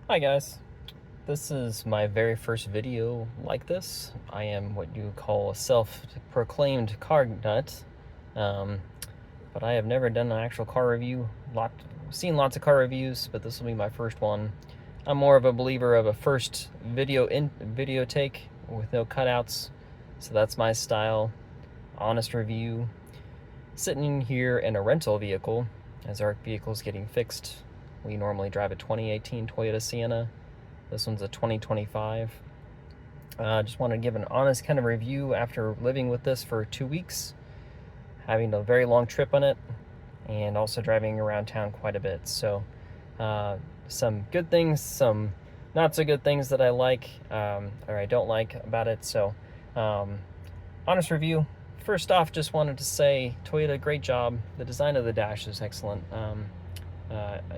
Hi guys, this is my very first video like this. I am what you call a self-proclaimed car nut, um, but I have never done an actual car review. Seen lots of car reviews, but this will be my first one. I'm more of a believer of a first video take with no cutouts, so that's my style. Honest review. Sitting here in a rental vehicle, as our vehicle is getting fixed. We normally drive a 2018 Toyota Sienna. This one's a 2025. Just want to give an honest kind of review after living with this for 2 weeks, having a very long trip on it, and also driving around town quite a bit. So, some good things, some not so good things that I like or I don't like about it. So, honest review. First off, just wanted to say Toyota, great job. The design of the dash is excellent.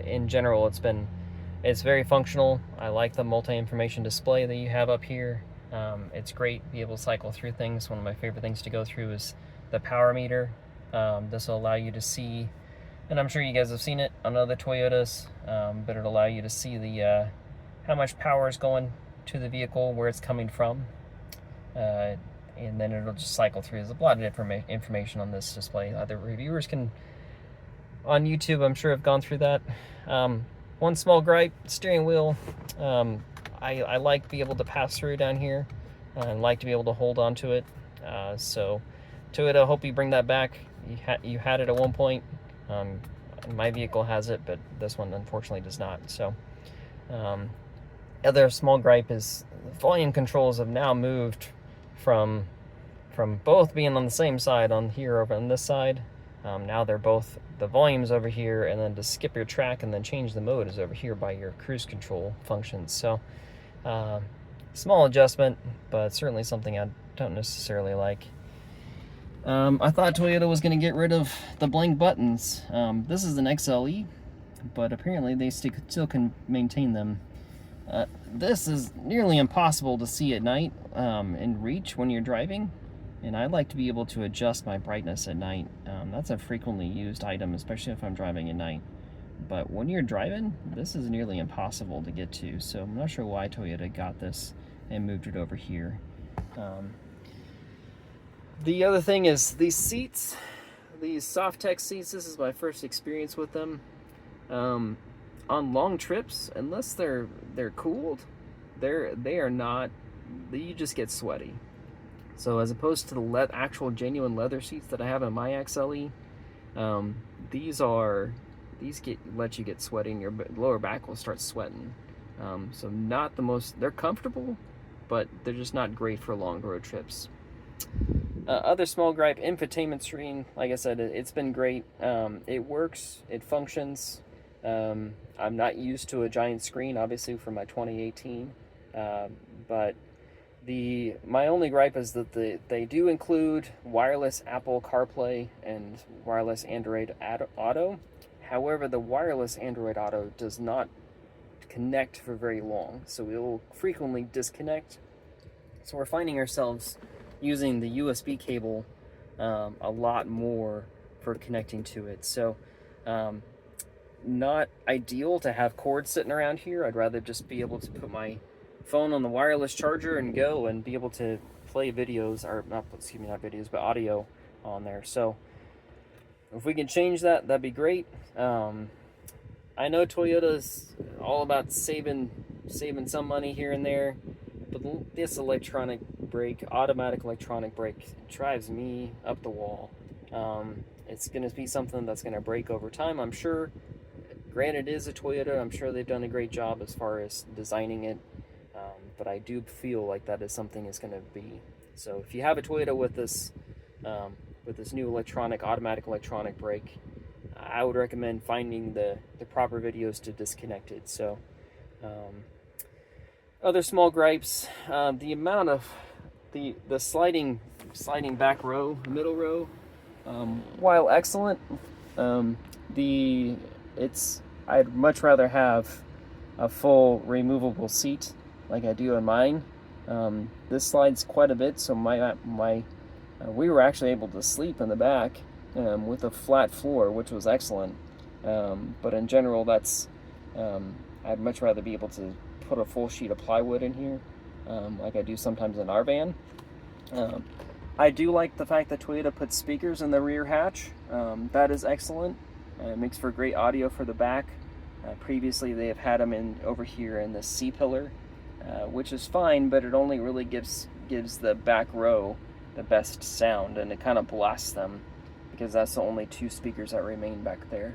In general, it's very functional. I like the multi-information display that you have up here. It's great to be able to cycle through things. One of my favorite things to go through is the power meter. This will allow you to see, and I'm sure you guys have seen it on other Toyotas, but it'll allow you to see the how much power is going to the vehicle, where it's coming from. And then it'll just cycle through. There's a lot of information on this display. Other reviewers on YouTube, I'm sure, have gone through that. One small gripe, steering wheel. I like to be able to pass through down here and like to be able to hold on to it. So Toyota, hope you bring that back. You had it at one point. My vehicle has it, but this one unfortunately does not. So other small gripe is volume controls have now moved from both being on the same side on here over on this side. Now they're both, the volume's over here, and then to skip your track and then change the mode is over here by your cruise control functions. So small adjustment, but certainly something I don't necessarily like. I thought Toyota was going to get rid of the blank buttons. This is an XLE, but apparently they still can maintain them. This is nearly impossible to see at night in reach when you're driving, and I like to be able to adjust my brightness at night. That's a frequently used item, especially if I'm driving at night. But when you're driving, this is nearly impossible to get to, so I'm not sure why Toyota got this and moved it over here. The other thing is these seats, these Softex seats. This is my first experience with them. On long trips, unless they're cooled, they are not. You just get sweaty. So as opposed to the actual genuine leather seats that I have in my XLE, these let you get sweaty, and your lower back will start sweating. So not the most. They're comfortable, but they're just not great for long road trips. Other small gripe, infotainment screen. Like I said, it's been great. It works. It functions. I'm not used to a giant screen, obviously, for my 2018, but my only gripe is that they do include wireless Apple CarPlay and wireless Android Auto. However, the wireless Android Auto does not connect for very long, so it will frequently disconnect. So we're finding ourselves using the USB cable a lot more for connecting to it. So not ideal to have cords sitting around here. I'd rather just be able to put my phone on the wireless charger and go and be able to play videos, or not videos, but audio on there. So if we can change that, that'd be great. I know Toyota's all about saving some money here and there, but this automatic electronic brake, drives me up the wall. It's going to be something that's going to break over time, I'm sure. Granted, it is a Toyota. I'm sure they've done a great job as far as designing it, but I do feel like that is something it's going to be. So if you have a Toyota with this new automatic electronic brake, I would recommend finding the proper videos to disconnect it. So other small gripes, the amount of the sliding back row, middle row, while excellent, I'd much rather have a full removable seat like I do on mine. This slides quite a bit, so we were actually able to sleep in the back with a flat floor, which was excellent. But in general, that's I'd much rather be able to put a full sheet of plywood in here, like I do sometimes in our van. I do like the fact that Toyota puts speakers in the rear hatch. That is excellent. It makes for great audio for the back. Previously, they have had them over here in the C-pillar, which is fine, but it only really gives the back row the best sound, and it kind of blasts them because that's the only two speakers that remain back there.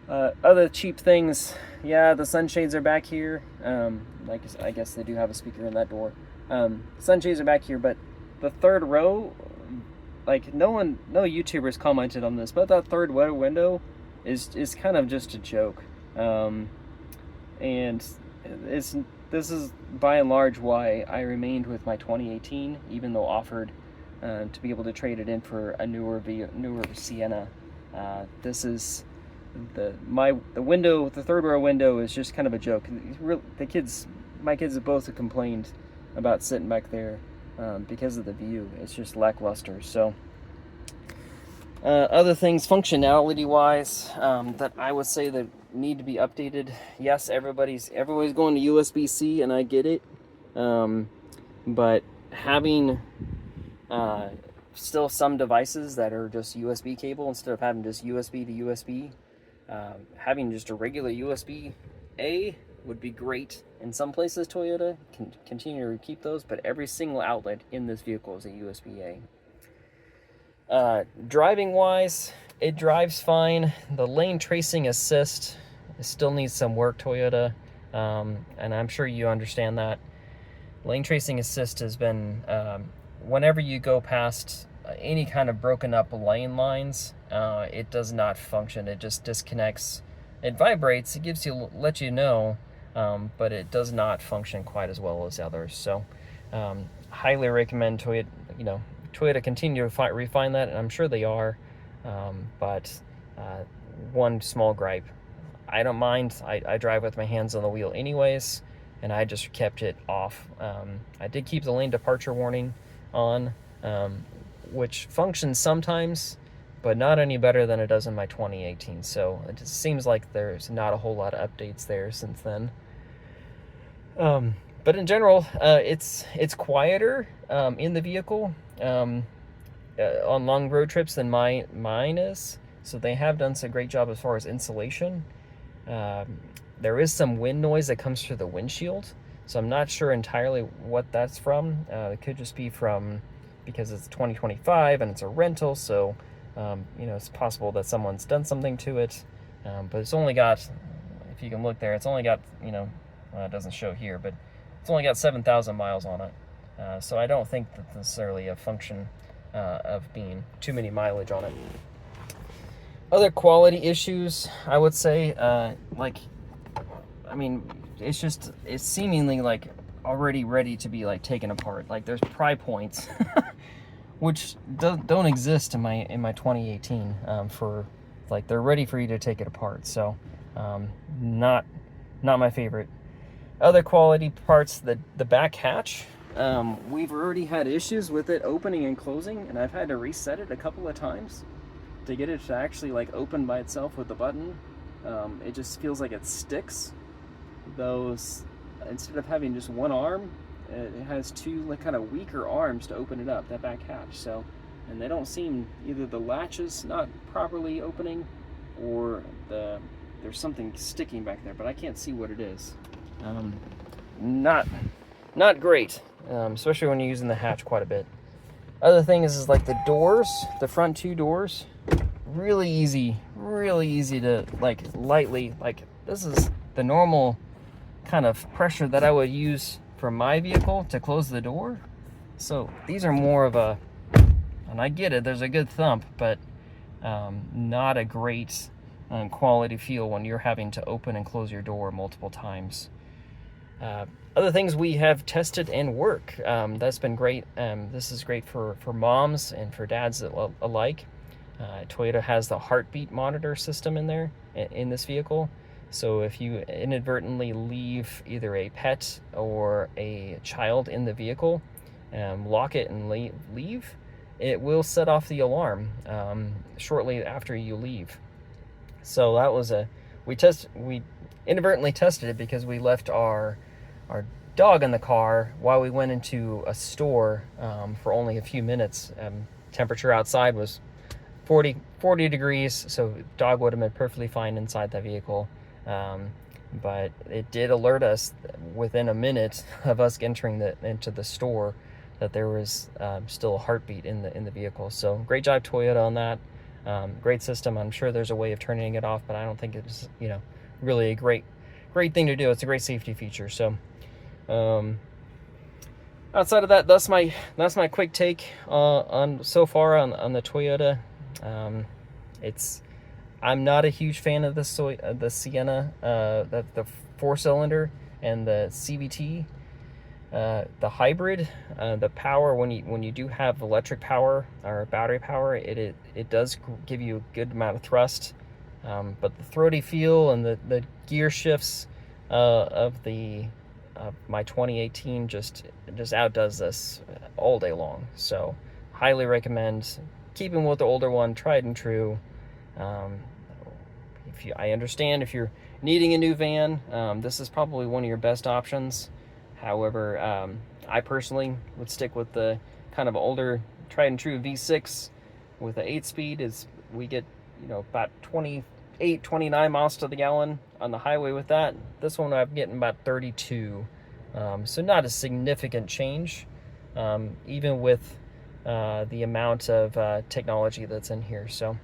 Other cheap things, yeah, the sunshades are back here. I guess they do have a speaker in that door. Sunshades are back here, but the third row, like no YouTubers commented on this, but that third row window is kind of just a joke. And this is by and large why I remained with my 2018, even though offered to be able to trade it in for a newer Sienna. This is the third row window is just kind of a joke. My kids have both complained about sitting back there because of the view. It's just lackluster. So other things functionality wise that I would say that need to be updated. Yes, everybody's going to USB-C, and I get it, but having still some devices that are just USB cable instead of having just USB to USB, having just a regular USB-A would be great. In some places Toyota can continue to keep those, but every single outlet in this vehicle is a USB-A. Driving wise, it drives fine. The lane tracing assist still needs some work, Toyota, and I'm sure you understand that. Lane tracing assist has been, whenever you go past any kind of broken up lane lines, it does not function. It just disconnects. It vibrates, it lets you know, but it does not function quite as well as others. So highly recommend Toyota continue to refine that, and I'm sure they are, but one small gripe. I don't mind. I drive with my hands on the wheel anyways, and I just kept it off. I did keep the lane departure warning on, which functions sometimes, but not any better than it does in my 2018. So it just seems like there's not a whole lot of updates there since then. But in general, it's quieter in the vehicle on long road trips than mine is. So they have done a great job as far as insulation. There is some wind noise that comes through the windshield, so I'm not sure entirely what that's from. It could just be because it's 2025 and it's a rental, so it's possible that someone's done something to it. But it's only got, if you can look there, it's only got, it doesn't show here, but it's only got 7,000 miles on it. So I don't think that's necessarily a function of being too many mileage on it. Other quality issues, I would say, it's seemingly like already ready to be like taken apart. Like there's pry points, which don't exist in my 2018 for like they're ready for you to take it apart. So not my favorite. Other quality parts, the back hatch. We've already had issues with it opening and closing, and I've had to reset it a couple of times to get it to actually like open by itself with the button. It just feels like it sticks. Instead of having just one arm, it has two like kind of weaker arms to open it up, that back hatch. So, and they don't seem, either the latch is not properly opening, or there's something sticking back there, but I can't see what it is. Not great, especially when you're using the hatch quite a bit. Other thing is like the doors, the front two doors, really easy to like lightly, like this is the normal kind of pressure that I would use for my vehicle to close the door. So these are more of and I get it, there's a good thump, but not a great quality feel when you're having to open and close your door multiple times. Other things we have tested and work, that's been great. This is great for moms and for dads alike. Toyota has the heartbeat monitor system in there in this vehicle. So if you inadvertently leave either a pet or a child in the vehicle, lock it and leave, it will set off the alarm shortly after you leave. So that was we inadvertently tested it because we left our dog in the car while we went into a store for only a few minutes. Temperature outside was 40 degrees, so dog would have been perfectly fine inside the vehicle. But it did alert us within a minute of us entering into the store that there was still a heartbeat in the vehicle. So great job, Toyota, on that. Great system. I'm sure there's a way of turning it off, but I don't think it's really a great thing to do. It's a great safety feature. So outside of that, that's my quick take on so far on the Toyota. I'm not a huge fan of the Sienna, the 4-cylinder and the CVT. The hybrid, the power, when you do have electric power or battery power, it does give you a good amount of thrust, but the throaty feel and the gear shifts of my 2018 just outdoes this all day long. So highly recommend keeping with the older one, tried and true. I understand if you're needing a new van, this is probably one of your best options. However, I personally would stick with the kind of older, tried and true V6 with the 8-speed. Is we get about 28, 29 miles to the gallon on the highway with that. This one I'm getting about 32, so not a significant change, even with the amount of technology that's in here. So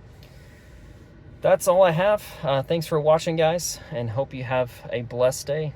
that's all I have. Thanks for watching, guys, and hope you have a blessed day.